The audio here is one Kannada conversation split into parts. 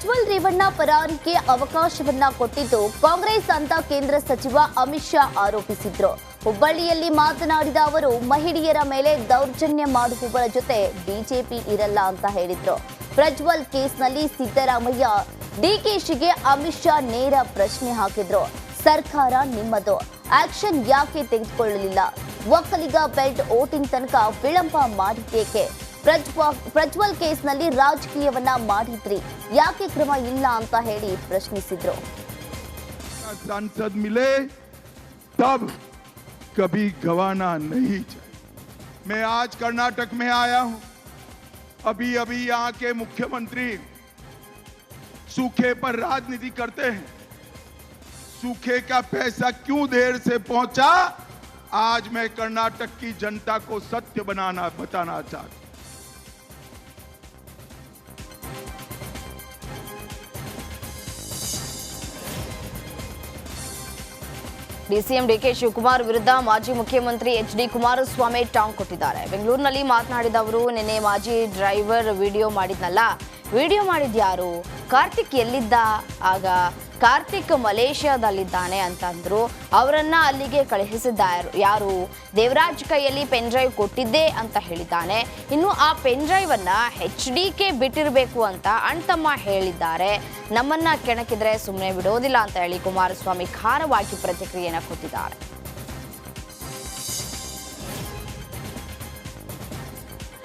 ಪ್ರಜ್ವಲ್ ರೇವಣ್ಣ ಪರಾರಿಗೆ ಅವಕಾಶವನ್ನ ಕೊಟ್ಟಿದ್ದು ಕಾಂಗ್ರೆಸ್ ಅಂತ ಕೇಂದ್ರ ಸಚಿವ ಅಮಿತ್ ಶಾ ಆರೋಪಿಸಿದ್ರು. ಹುಬ್ಬಳ್ಳಿಯಲ್ಲಿ ಮಾತನಾಡಿದ ಅವರು ಮಹಿಳೆಯರ ಮೇಲೆ ದೌರ್ಜನ್ಯ ಮಾಡುವವರ ಜೊತೆ ಬಿಜೆಪಿ ಇರಲ್ಲ ಅಂತ ಹೇಳಿದ್ರು. ಪ್ರಜ್ವಲ್ ಕೇಸ್ನಲ್ಲಿ ಸಿದ್ದರಾಮಯ್ಯ ಡಿಕೆಶಿಗೆ ಅಮಿತ್ ಶಾ ನೇರ ಪ್ರಶ್ನೆ ಹಾಕಿದ್ರು. ಸರ್ಕಾರ ನಿಮ್ಮದು, ಆಕ್ಷನ್ ಯಾಕೆ ತೆಗೆದುಕೊಳ್ಳಲಿಲ್ಲ? ಒಕ್ಕಲಿಗ ಬೆಲ್ಟ್ ವೋಟಿಂಗ್ ತನಕ ವಿಳಂಬ ಮಾಡಿದ್ದೇಕೆ? ಪ್ರಜ್ವಲ್ ಕೇಸ್ನಲ್ಲಿ ರಾಜಕೀಯವನ್ನ ಮಾಡಿದ್ರಿ, ಯಾಕೆ ಕ್ರಮ ಇಲ್ಲ ಅಂತ ಹೇಳಿ ಪ್ರಶ್ನಿಸಿದ್ರು. सांसद मिले तब कभी गवाना नहीं चाहिए। मैं आज कर्नाटक में आया हूं। अभी यहां के मुख्यमंत्री सूखे पर राजनीति करते हैं। सूखे का पैसा क्यों देर से पहुंचा, आज मैं कर्नाटक की जनता को सत्य बताना चाहता हूं। ಡಿಸಿಎಂ ಡಿಕೆ ಶಿವಕುಮಾರ್ ವಿರುದ್ಧ ಮಾಜಿ ಮುಖ್ಯಮಂತ್ರಿ ಎಚ್.ಡಿ. ಕುಮಾರಸ್ವಾಮಿ ಟಾಂಗ್ ಕೊಟ್ಟಿದ್ದಾರೆ. ಬೆಂಗಳೂರಿನಲ್ಲಿ ಮಾತನಾಡಿದ ಅವರು, ನಿನ್ನೆ ಮಾಜಿ ಡ್ರೈವರ್ ವಿಡಿಯೋ ಮಾಡಿದ್ನಲ್ಲ, ವಿಡಿಯೋ ಮಾಡಿದ್ಯಾರು? ಕಾರ್ತಿಕ್ ಎಲ್ಲಿದ್ದ? ಆಗ ಕಾರ್ತಿಕ್ ಮಲೇಷ್ಯಾದಲ್ಲಿದ್ದಾನೆ ಅಂತಂದ್ರು. ಅವರನ್ನ ಅಲ್ಲಿಗೆ ಕಳುಹಿಸಿದ್ದಾರೆ ಯಾರು? ದೇವರಾಜ್ ಕೈಯಲ್ಲಿ ಪೆನ್ ಡ್ರೈವ್ ಕೊಟ್ಟಿದ್ದೆ ಅಂತ ಹೇಳಿದ್ದಾನೆ. ಇನ್ನು ಆ ಪೆನ್ ಡ್ರೈವ್ ಅನ್ನ ಎಚ್.ಡಿ.ಕೆ ಬಿಟ್ಟಿರಬೇಕು ಅಂತ ಅಣ್ತಮ್ಮ ಹೇಳಿದ್ದಾರೆ. ನಮ್ಮನ್ನ ಕೆಣಕಿದ್ರೆ ಸುಮ್ಮನೆ ಬಿಡೋದಿಲ್ಲ ಅಂತ ಹೇಳಿ ಕುಮಾರಸ್ವಾಮಿ ಖಾರವಾಗಿ ಪ್ರತಿಕ್ರಿಯೆಯನ್ನು ಕೊಟ್ಟಿದ್ದಾರೆ.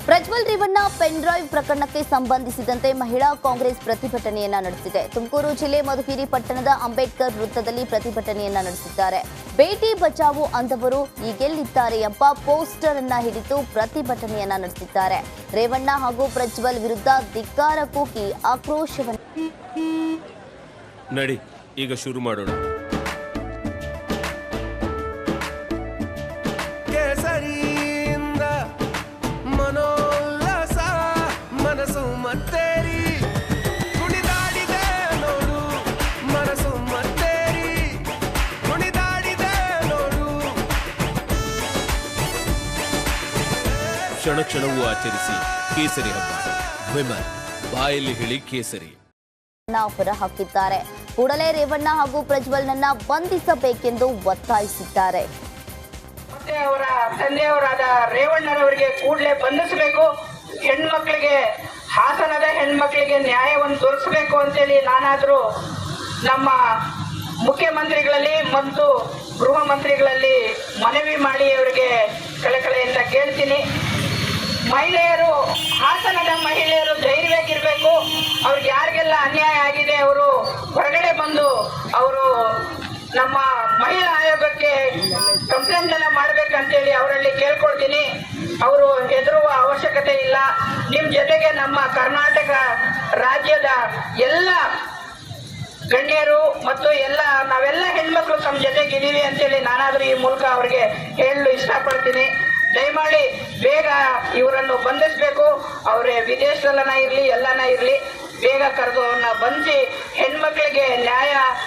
ಪ್ರಜ್ವಲ್ ರೇವಣ್ಣ ಪೆನ್ ಡ್ರೈವ್ ಪ್ರಕರಣಕ್ಕೆ ಸಂಬಂಧಿಸಿದಂತೆ ಮಹಿಳಾ ಕಾಂಗ್ರೆಸ್ ಪ್ರತಿಭಟನೆಯನ್ನ ನಡೆಸಿದೆ. ತುಮಕೂರು ಜಿಲ್ಲೆ ಮಧುಗಿರಿ ಪಟ್ಟಣದ ಅಂಬೇಡ್ಕರ್ ವೃತ್ತದಲ್ಲಿ ಪ್ರತಿಭಟನೆಯನ್ನ ನಡೆಸಿದ್ದಾರೆ. ಬೇಟಿ ಬಚಾವೋ ಅಂದವರು ಈಗೆಲ್ಲಿದ್ದಾರೆ ಎಂಬ ಪೋಸ್ಟರ್ ಅನ್ನ ಹಿಡಿದು ಪ್ರತಿಭಟನೆಯನ್ನ ನಡೆಸಿದ್ದಾರೆ. ರೇವಣ್ಣ ಹಾಗೂ ಪ್ರಜ್ವಲ್ ವಿರುದ್ಧ ಧಿಕ್ಕಾರ ಕೂಗಿ ಆಕ್ರೋಶವನ್ನು ನಡಿ ಈಗ ಶುರು ಮಾಡೋಣ. ಕ್ಷಣ ಕ್ಷಣವೂ ಆಚರಿಸಿ ಕೇಸರಿ ಹಬ್ಬ. ವಿಮಲ್ ಬಾಯಲ್ಲಿ ಹೇಳಿ ಕೇಸರಿ ಹೊರ ಹಾಕಿದ್ದಾರೆ. ಕೂಡಲೇ ರೇವಣ್ಣ ಹಾಗೂ ಪ್ರಜ್ವಲ್ನನ್ನ ಬಂಧಿಸಬೇಕೆಂದು ಒತ್ತಾಯಿಸಿದ್ದಾರೆ. ಅವರ ತಂದೆಯವರಾದ ರೇವಣ್ಣನವರಿಗೆ ಕೂಡಲೇ ಬಂಧಿಸಬೇಕು. ಹೆಣ್ಮಕ್ಳಿಗೆ, ಹಾಸನದ ಹೆಣ್ಮಕ್ಳಿಗೆ ನ್ಯಾಯವನ್ನು ದೊರಕಿಸಬೇಕು ಅಂತೇಳಿ ನಾನಾದರೂ ನಮ್ಮ ಮುಖ್ಯಮಂತ್ರಿಗಳಲ್ಲಿ ಮತ್ತು ಗೃಹ ಮಂತ್ರಿಗಳಲ್ಲಿ ಮನವಿ ಮಾಡಿ ಅವರಿಗೆ ಕಳಕಳಿಯಿಂದ ಕೇಳ್ತೀನಿ. ಮಹಿಳೆಯರು, ಹಾಸನದ ಮಹಿಳೆಯರು ಧೈರ್ಯವಾಗಿರಬೇಕು. ಅವ್ರಿಗೆ ಯಾರಿಗೆಲ್ಲ ಅನ್ಯಾಯ ಆಗಿದೆ ಅವರು ಹೊರಗಡೆ ಬಂದು ಅವರು ನಮ್ಮ ಮಹಿಳಾ ಆಯೋಗಕ್ಕೆ ಕಂಪ್ಲೇಂಟ್ ಅನ್ನ ಮಾಡ್ಬೇಕಂತೇಳಿ ಅವರಲ್ಲಿ ಕೇಳ್ಕೊಳ್ತೀನಿ. ಅವರು ಹೆದರುವ ಅವಶ್ಯಕತೆ ಇಲ್ಲ. ನಿಮ್ಮ ಜೊತೆಗೆ ನಮ್ಮ ಕರ್ನಾಟಕ ರಾಜ್ಯದ ಎಲ್ಲ ಗಣ್ಯರು ಮತ್ತು ನಾವೆಲ್ಲ ಹೆಣ್ಮಕ್ಳು ತಮ್ಮ ಜೊತೆಗಿದ್ದೀವಿ ಅಂತೇಳಿ ನಾನಾದರೂ ಈ ಮೂಲಕ ಅವ್ರಿಗೆ ಹೇಳಲು ಇಷ್ಟಪಡ್ತೀನಿ. ದಯಮಾಡಿ ಬೇಗ ಇವರನ್ನು ಬಂಧಿಸಬೇಕು. ಅವರೇ ವಿದೇಶದಲ್ಲನ ಇರಲಿ, ಎಲ್ಲನ ಇರಲಿ, ಬೇಗ ಕರೆದು ಅವ್ರನ್ನ ಬಂಧಿಸಿ ಹೆಣ್ಮಕ್ಳಿಗೆ ನ್ಯಾಯ